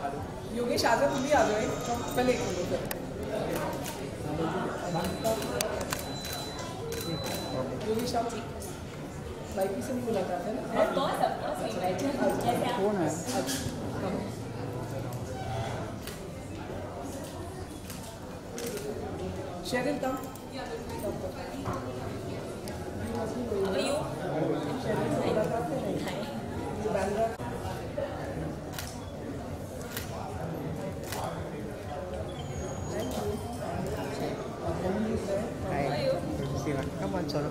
योगेश आ जाओ, तुम भी आ जाओ, पहले एक मिनट योगेश आप बाइक से नहीं मुलाकात है ना? कौन है? Sheryl come. How are you? Come on, Cholo.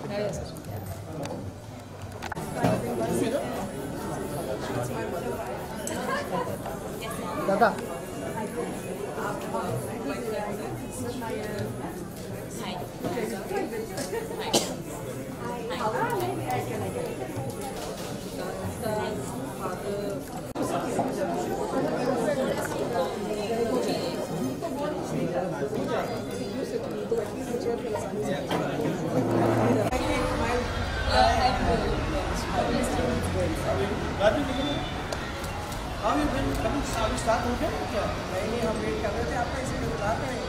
Dada. Hi. Start हो गया क्या? नहीं, हम वेट कर रहे थे आपका, इसीलिए बुला रहे हैं।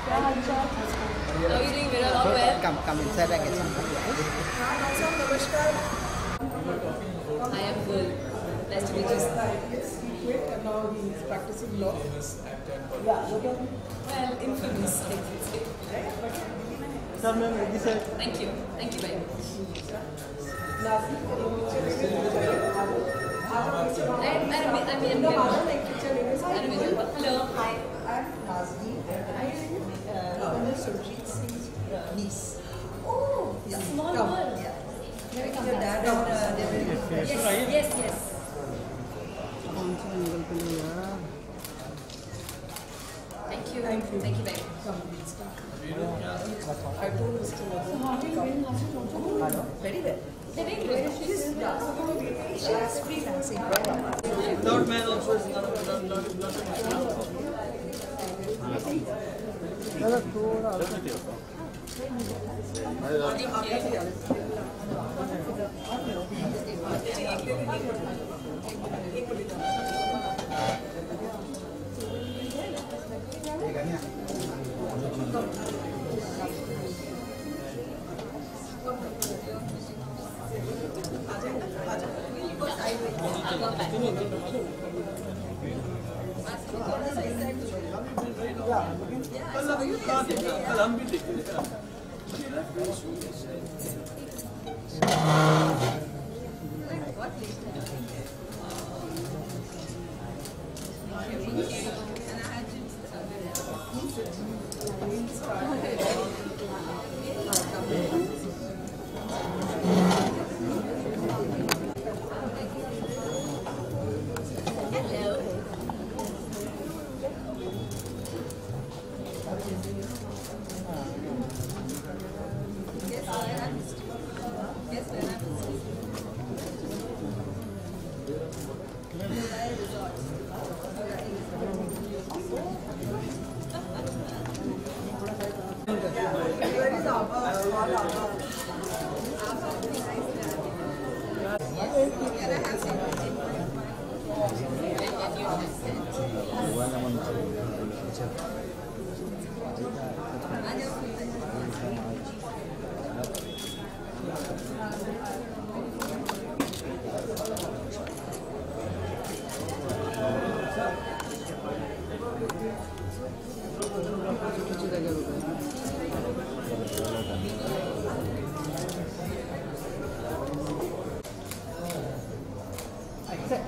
How are you doing? We're all well. Come inside again. नमस्कार। I am Gul. Nice to meet you. And now he is practicing law. Well, infamous, I would say. Sir, ma'am, this is. Thank you very much. Hello. Hi. I'm Nazmi. I am Surjit Singh's niece. Oh, small world. Your dad and they will. Yes. Thank you very much. I told Mr. Very well. They're very good. She is freelancing. Third man also is not.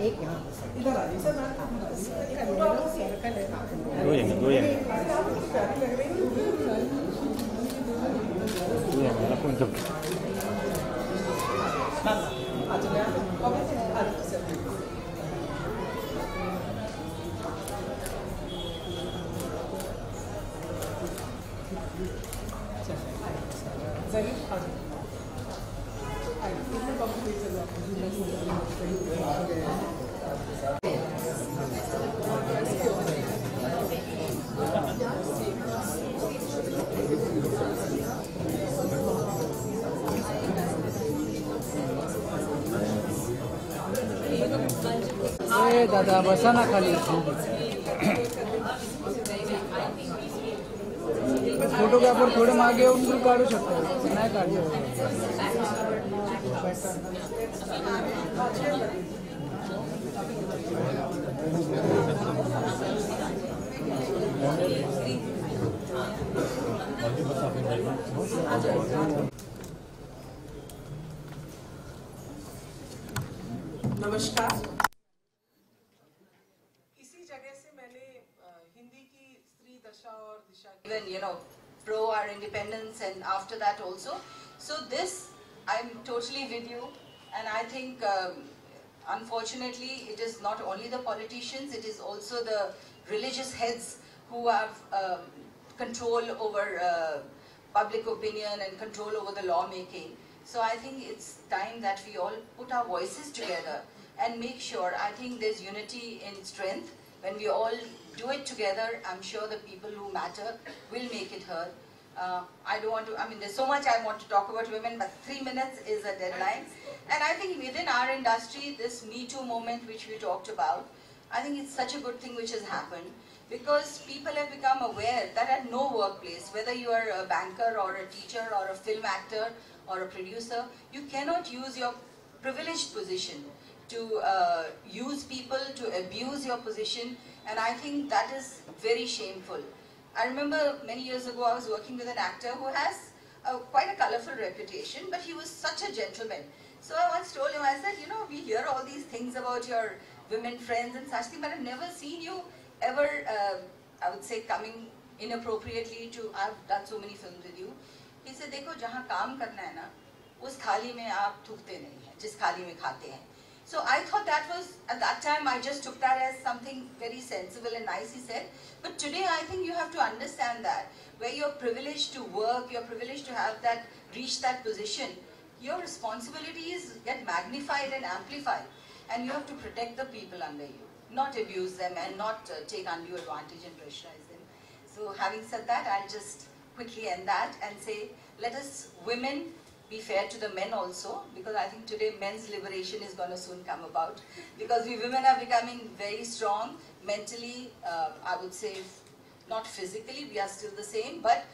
एक यहाँ इधर आ जाइए sir, ए दादा बसा ना खाली photographer थोडे मागे येऊन तू काढू शकतो नाही काढू नमस्कार। इसी जगह से मैंने हिंदी की स्त्री दशा और दिशा even pro our independence and after that also. So this I'm totally with you, and I think unfortunately it is not only the politicians, it is also the religious heads who have control over public opinion and control over the lawmaking. So I think it's time that we all put our voices together and make sure, I think there's unity in strength. When we all do it together, I'm sure the people who matter will make it heard. I don't want to, there's so much I want to talk about women, but 3 minutes is a deadline. And I think within our industry, this Me Too moment which we talked about, I think it's such a good thing which has happened, because people have become aware that at no workplace, whether you are a banker or a teacher or a film actor or a producer, you cannot use your privileged position to use people, to abuse your position, and I think that is very shameful. I remember many years ago I was working with an actor who has quite a colorful reputation, but he was such a gentleman. So I once told him, I said, we hear all these things about your women friends and such things, but I've never seen you ever, I would say, coming inappropriately to, I've done so many films with you. He said, देखो जहाँ काम करना है ना, उस थाली में आप थूकते नहीं हैं, जिस थाली में खाते हैं. So I thought that was, at that time I just took that as something very sensible and nice, he said. But today I think you have to understand that, where you're privileged to work, you're privileged to have that, reach that position, your responsibilities get magnified and amplified. And you have to protect the people under you, not abuse them and not take undue advantage and pressurize them. So having said that, I'll just quickly end that and say, let us women be fair to the men also, because I think today men's liberation is going to soon come about, because we women are becoming very strong mentally, I would say not physically, we are still the same, but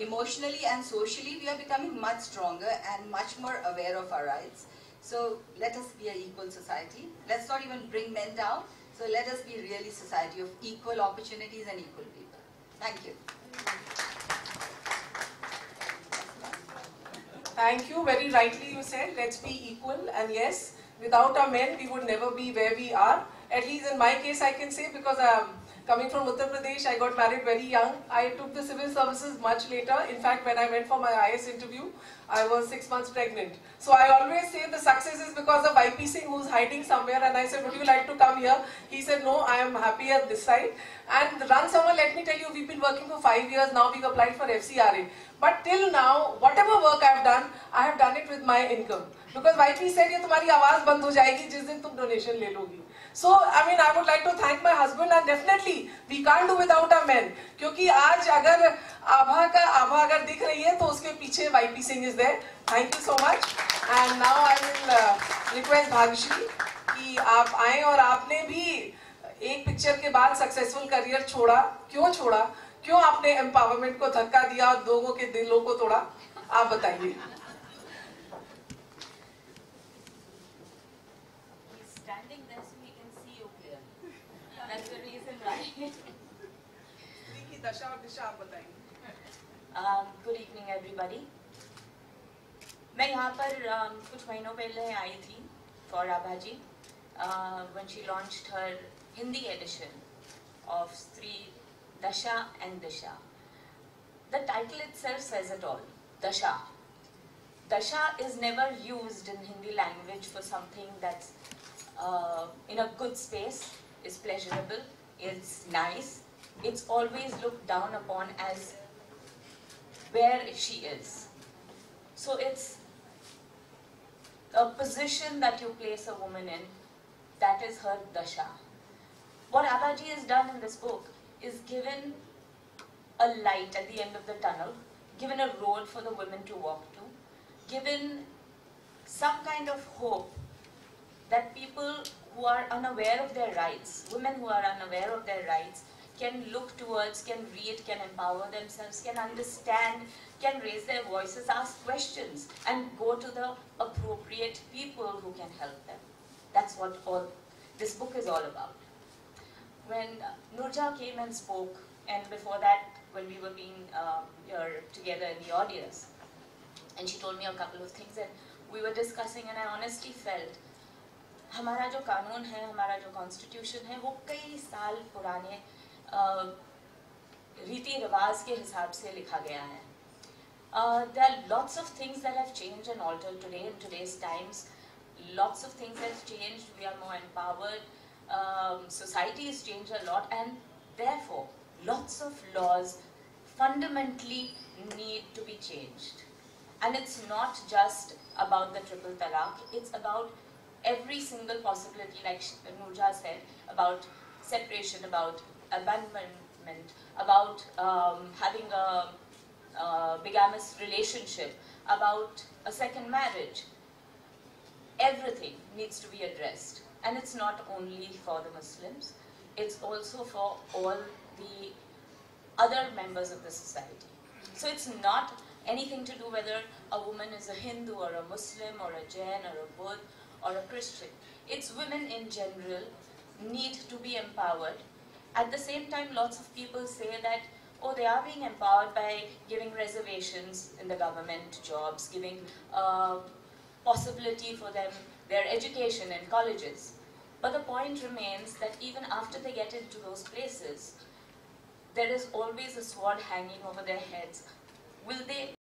emotionally and socially we are becoming much stronger and much more aware of our rights. So let us be an equal society. Let's not even bring men down. So let us be really a society of equal opportunities and equal people. Thank you. Thank you. Very rightly you said, let's be equal. And yes, without our men, we would never be where we are. At least in my case, I can say, because coming from Uttar Pradesh, I got married very young. I took the civil services much later. In fact, when I went for my IS interview, I was 6 months pregnant. So I always say the success is because of YP Singh, who's hiding somewhere, and I said, would you like to come here? He said, no, I am happy at this side. And Run Summer, let me tell you, we've been working for 5 years now. We've applied for FCRA. But till now, whatever work I have done it with my income. Because YP said, ये तुम्हारी आवाज बंद हो जाएगी जिस दिन तुम donation ले लोगी. So, I would like to thank my husband, and definitely we can't do without our men. क्योंकि आज अगर आभा अगर दिख रही है तो उसके पीछे YP Singh is there. Thank you so much. And now I will request Bhagyashre कि आप आएं, और आपने भी एक पिक्चर के बाद सक्सेसफुल करियर छोड़ा. क्यों छोड़ा? क्यों आपने एम्पावरमेंट को धक्का दिया और लोगों के दिलों को तोड़ा? आप बताइए. That's the reason why. DASHA और DISHA आप बताइए. Good evening, everybody. मैं यहाँ पर कुछ महीनों पहले आई थी for ABHA ji when she launched her Hindi edition of STREE, DASHA and DISHA. The title itself says it all. DASHA. DASHA is never used in Hindi language for something that's in a good space. Is pleasurable, it's nice, it's always looked down upon as where she is. So it's a position that you place a woman in, that is her dasha. What ABHA ji has done in this book is given a light at the end of the tunnel, given a road for the women to walk to, given some kind of hope that people who are unaware of their rights, women who are unaware of their rights, can look towards, can read, can empower themselves, can understand, can raise their voices, ask questions, and go to the appropriate people who can help them. That's what all this book is all about. When Nurja came and spoke, and before that, when we were being here together in the audience, and she told me a couple of things, and we were discussing, and I honestly felt, हमारा जो कानून है, हमारा जो constitution है, वो कई साल पुराने रीति रिवाज के हिसाब से लिखा गया है. There are lots of things that have changed and altered today in today's times. Lots of things have changed. We are more empowered. Society has changed a lot, and therefore, lots of laws fundamentally need to be changed. And it's not just about the triple talaq. It's about every single possibility, like Nurja said, about separation, about abandonment, about having a bigamous relationship, about a second marriage. Everything needs to be addressed. And it's not only for the Muslims, it's also for all the other members of the society. So it's not anything to do whether a woman is a Hindu or a Muslim or a Jain or a Buddha or a Christian. It's women in general need to be empowered. At the same time, lots of people say that, oh, they are being empowered by giving reservations in the government jobs, giving possibility for them, their education in colleges. But the point remains that even after they get into those places, there is always a sword hanging over their heads. Will they